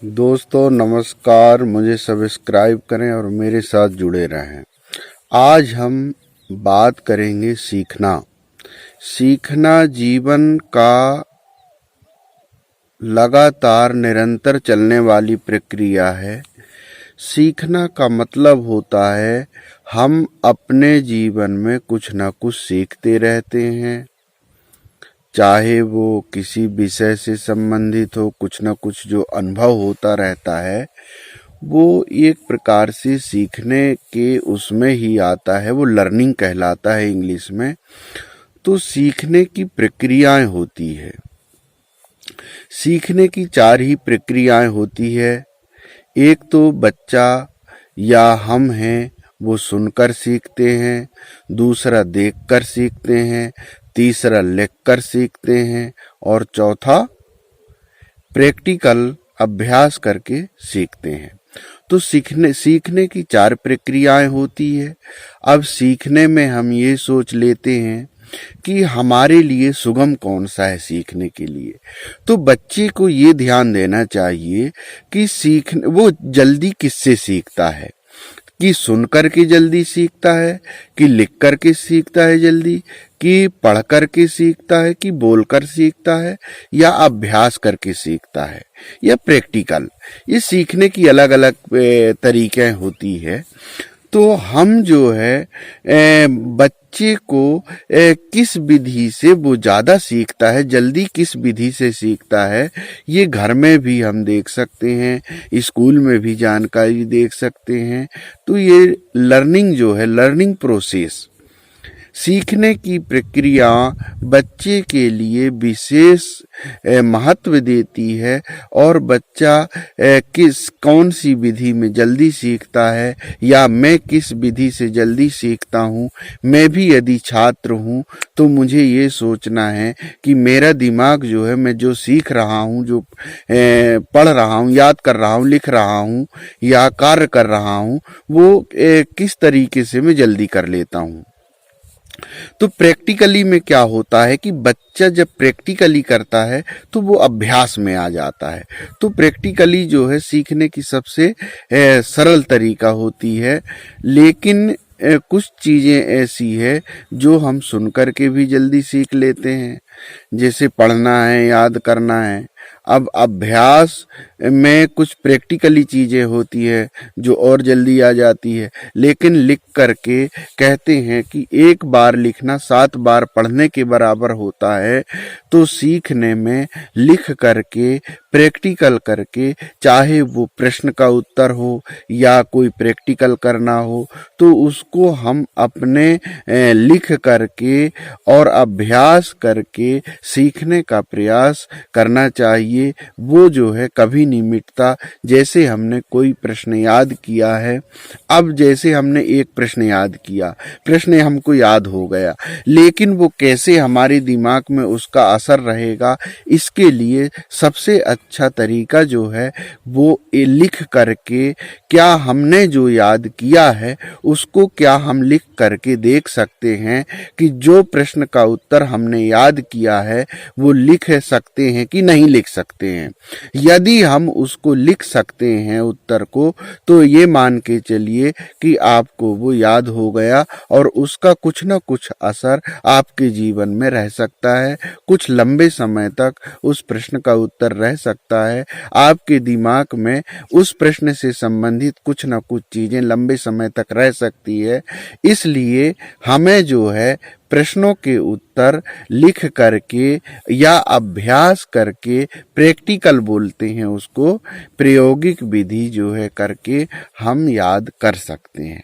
दोस्तों नमस्कार, मुझे सब्सक्राइब करें और मेरे साथ जुड़े रहें। आज हम बात करेंगे सीखना। सीखना जीवन का लगातार निरंतर चलने वाली प्रक्रिया है। सीखना का मतलब होता है हम अपने जीवन में कुछ ना कुछ सीखते रहते हैं, चाहे वो किसी विषय से संबंधित हो। कुछ ना कुछ जो अनुभव होता रहता है वो एक प्रकार से सीखने के उसमें ही आता है, वो लर्निंग कहलाता है इंग्लिश में। तो सीखने की प्रक्रियाएं होती है। सीखने की चार ही प्रक्रियाएं होती है। एक तो बच्चा या हम हैं वो सुनकर सीखते हैं, दूसरा देखकर सीखते हैं, तीसरा लिखकर सीखते हैं और चौथा प्रैक्टिकल अभ्यास करके सीखते हैं। तो सीखने की चार प्रक्रियाएं होती है। अब सीखने में हम ये सोच लेते हैं कि हमारे लिए सुगम कौन सा है सीखने के लिए। तो बच्चे को ये ध्यान देना चाहिए कि वो जल्दी किससे सीखता है, कि सुन कर के जल्दी सीखता है, कि लिख कर के सीखता है जल्दी, कि पढ़ कर के सीखता है, कि बोल कर सीखता है, या अभ्यास करके सीखता है, या प्रैक्टिकल। ये सीखने की अलग अलग तरीके होती है। तो हम जो है बच्चे को किस विधि से वो ज़्यादा सीखता है, जल्दी किस विधि से सीखता है, ये घर में भी हम देख सकते हैं, स्कूल में भी जानकारी देख सकते हैं। तो ये लर्निंग जो है, लर्निंग प्रोसेस, सीखने की प्रक्रिया बच्चे के लिए विशेष महत्व देती है। और बच्चा कौन सी विधि में जल्दी सीखता है, या मैं किस विधि से जल्दी सीखता हूँ। मैं भी यदि छात्र हूँ तो मुझे ये सोचना है कि मेरा दिमाग जो है, मैं जो सीख रहा हूँ, जो पढ़ रहा हूँ, याद कर रहा हूँ, लिख रहा हूँ या कार्य कर रहा हूँ, वो किस तरीके से मैं जल्दी कर लेता हूँ। तो प्रैक्टिकली में क्या होता है कि बच्चा जब प्रैक्टिकली करता है तो वो अभ्यास में आ जाता है। तो प्रैक्टिकली जो है सीखने की सबसे सरल तरीका होती है। लेकिन कुछ चीज़ें ऐसी है जो हम सुन कर के भी जल्दी सीख लेते हैं, जैसे पढ़ना है, याद करना है। अब अभ्यास में कुछ प्रैक्टिकली चीज़ें होती है जो और जल्दी आ जाती है। लेकिन लिख करके कहते हैं कि एक बार लिखना 7 बार पढ़ने के बराबर होता है। तो सीखने में लिख करके, प्रैक्टिकल करके, चाहे वो प्रश्न का उत्तर हो या कोई प्रैक्टिकल करना हो, तो उसको हम अपने लिख करके और अभ्यास करके सीखने का प्रयास करना चाहिए। वो जो है कभी नहीं मिटता। जैसे हमने कोई प्रश्न याद किया है, अब जैसे हमने एक प्रश्न याद किया, प्रश्न हमको याद हो गया, लेकिन वो कैसे हमारे दिमाग में उसका असर रहेगा, इसके लिए सबसे अच्छा तरीका जो है वो लिख करके, क्या हमने जो याद किया है उसको क्या हम लिख करके देख सकते हैं कि जो प्रश्न का उत्तर हमने याद किया है वो लिख सकते हैं कि नहीं लिख सकते हैं। यदि हम उसको लिख सकते हैं उत्तर को, तो ये मान के चलिए कि आपको वो याद हो गया और उसका कुछ न कुछ असर आपके जीवन में रह सकता है। कुछ लंबे समय तक उस प्रश्न का उत्तर रह सकता है। आपके दिमाग में उस प्रश्न से संबंधित कुछ न कुछ चीजें लंबे समय तक रह सकती है। इसलिए हमें जो है प्रश्नों के उत्तर लिख करके या अभ्यास करके, प्रैक्टिकल बोलते हैं उसको, प्रायोगिक विधि जो है करके हम याद कर सकते हैं।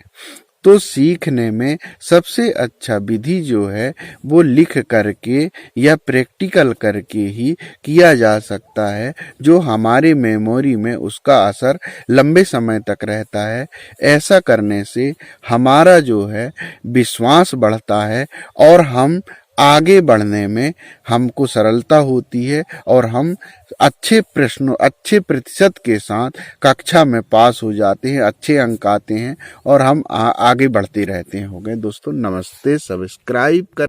तो सीखने में सबसे अच्छा विधि जो है वो लिख करके या प्रैक्टिकल करके ही किया जा सकता है, जो हमारे मेमोरी में उसका असर लंबे समय तक रहता है। ऐसा करने से हमारा जो है विश्वास बढ़ता है और हम आगे बढ़ने में हमको सरलता होती है और हम अच्छे प्रतिशत के साथ कक्षा में पास हो जाते हैं, अच्छे अंक आते हैं और हम आगे बढ़ते रहते हैं। हो गए दोस्तों, नमस्ते। सब्सक्राइब कर